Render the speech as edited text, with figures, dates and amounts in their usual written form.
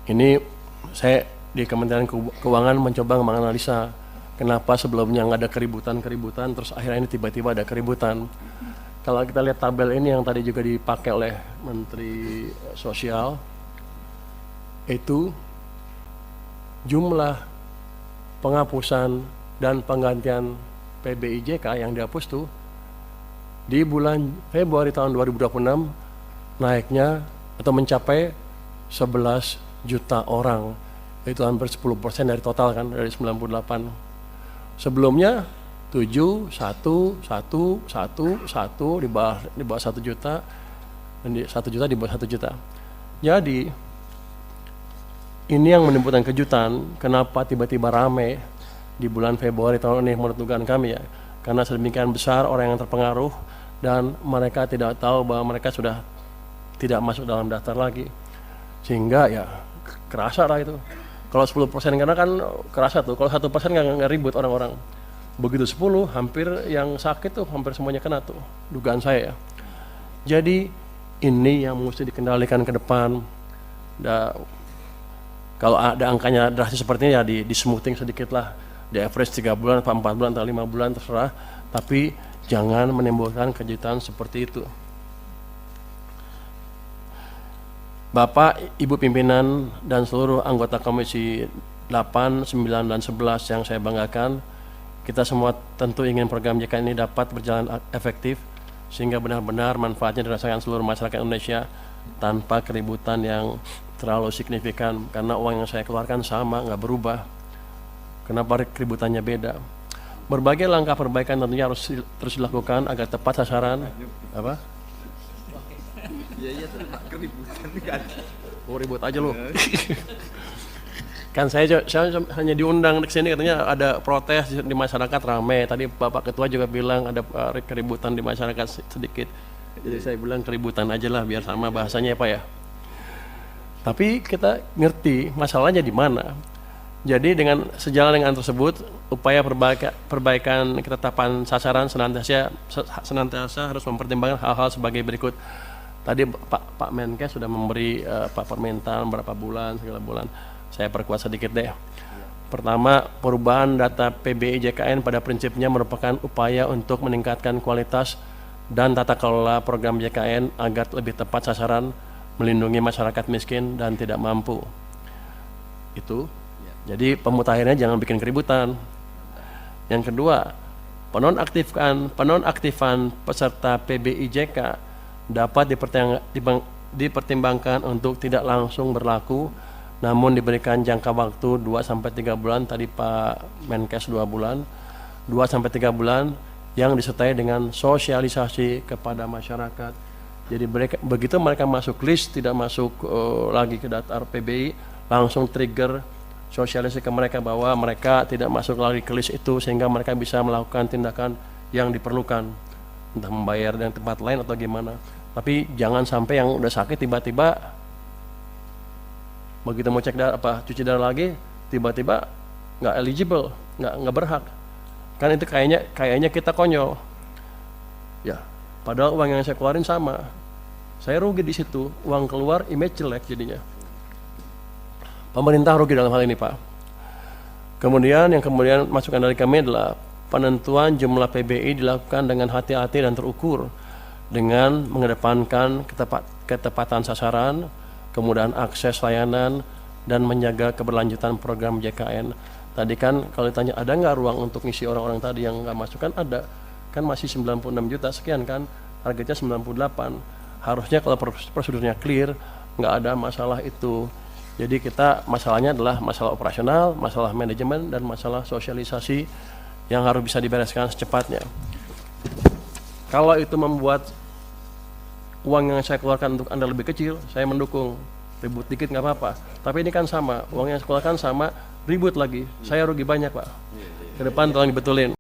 Ini saya di Kementerian Keuangan mencoba menganalisa kenapa sebelumnya nggak ada keributan, terus akhirnya ini tiba-tiba ada keributan. Kalau kita lihat tabel ini yang tadi juga dipakai oleh Menteri Sosial, itu jumlah penghapusan dan penggantian PBIJK yang dihapus tuh di bulan Februari tahun 2026 naiknya atau mencapai 11 juta orang, itu hampir 10% dari total kan, dari 98. Sebelumnya 7, 1, 1, 1, 1 di bawah 1 juta, dan 1 juta di bawah 1 juta. Jadi ini yang menimbulkan kejutan, kenapa tiba-tiba rame di bulan Februari tahun ini menurut dugaan kami ya, karena sedemikian besar orang yang terpengaruh dan mereka tidak tahu bahwa mereka sudah tidak masuk dalam daftar lagi, sehingga ya kerasa lah itu. Kalau 10% karena kan kerasa tuh, kalau 1% nggak ribut orang-orang. Begitu 10, hampir yang sakit tuh hampir semuanya kena tuh, dugaan saya ya. Jadi ini yang mesti dikendalikan ke depan. Kalau ada angkanya drastis seperti ini ya di smoothing sedikit lah, di average 3 bulan, 4 bulan, atau 5 bulan terserah, tapi jangan menimbulkan kejutan seperti itu. Bapak, Ibu pimpinan, dan seluruh anggota Komisi 8, 9, dan 11 yang saya banggakan, kita semua tentu ingin program JKN ini dapat berjalan efektif, sehingga benar-benar manfaatnya dirasakan seluruh masyarakat Indonesia tanpa keributan yang terlalu signifikan, karena uang yang saya keluarkan sama, nggak berubah. Kenapa keributannya beda? Berbagai langkah perbaikan tentunya harus terus dilakukan agar tepat sasaran. Apa? Iya tuh keributan kan. Oh, ribut aja lo. Kan saya hanya diundang ke sini, katanya ada protes di masyarakat ramai. Tadi Bapak Ketua juga bilang ada keributan di masyarakat sedikit. Jadi saya bilang keributan aja lah biar sama bahasanya ya Pak ya. Tapi kita ngerti masalahnya di mana. Jadi dengan sejalan dengan tersebut, upaya perbaikan ketetapan sasaran senantiasa harus mempertimbangkan hal-hal sebagai berikut. Tadi Pak Menkes sudah memberi permintaan berapa bulan, segala bulan. Saya perkuat sedikit deh. Pertama, perubahan data PBI JKN pada prinsipnya merupakan upaya untuk meningkatkan kualitas dan tata kelola program JKN agar lebih tepat sasaran, melindungi masyarakat miskin dan tidak mampu. Itu. Jadi pemutahirannya jangan bikin keributan. Yang kedua, penonaktifan peserta PBIJK dapat dipertimbangkan untuk tidak langsung berlaku, namun diberikan jangka waktu 2-3 bulan, tadi Pak Menkes 2 bulan, 2-3 bulan yang disertai dengan sosialisasi kepada masyarakat. Jadi begitu mereka masuk list, tidak masuk lagi ke daftar PBI, langsung trigger sosialisasi ke mereka bahwa mereka tidak masuk lagi ke list itu, sehingga mereka bisa melakukan tindakan yang diperlukan, entah membayar dengan tempat lain atau gimana. Tapi jangan sampai yang udah sakit tiba-tiba begitu mau cek darah, cuci darah lagi, tiba-tiba nggak eligible, nggak berhak. Kan itu kayaknya kita konyol. Ya, padahal uang yang saya keluarin sama. Saya rugi di situ, uang keluar, image jelek jadinya. Pemerintah rugi dalam hal ini, Pak. Kemudian masukan dari kami adalah penentuan jumlah PBI dilakukan dengan hati-hati dan terukur, dengan mengedepankan ketepatan sasaran, kemudahan akses layanan, dan menjaga keberlanjutan program JKN. Tadi kan kalau ditanya ada nggak ruang untuk ngisi orang-orang tadi yang nggak masuk, kan ada. Kan masih 96 juta sekian kan, targetnya 98. Harusnya kalau prosedurnya clear, nggak ada masalah itu. Jadi masalahnya adalah masalah operasional, masalah manajemen, dan masalah sosialisasi yang harus bisa dibereskan secepatnya. Kalau itu membuat uang yang saya keluarkan untuk Anda lebih kecil, saya mendukung. Ribut dikit nggak apa-apa. Tapi ini kan sama, uang yang saya keluarkan sama, ribut lagi. Saya rugi banyak, Pak. Ke depan tolong dibetulin.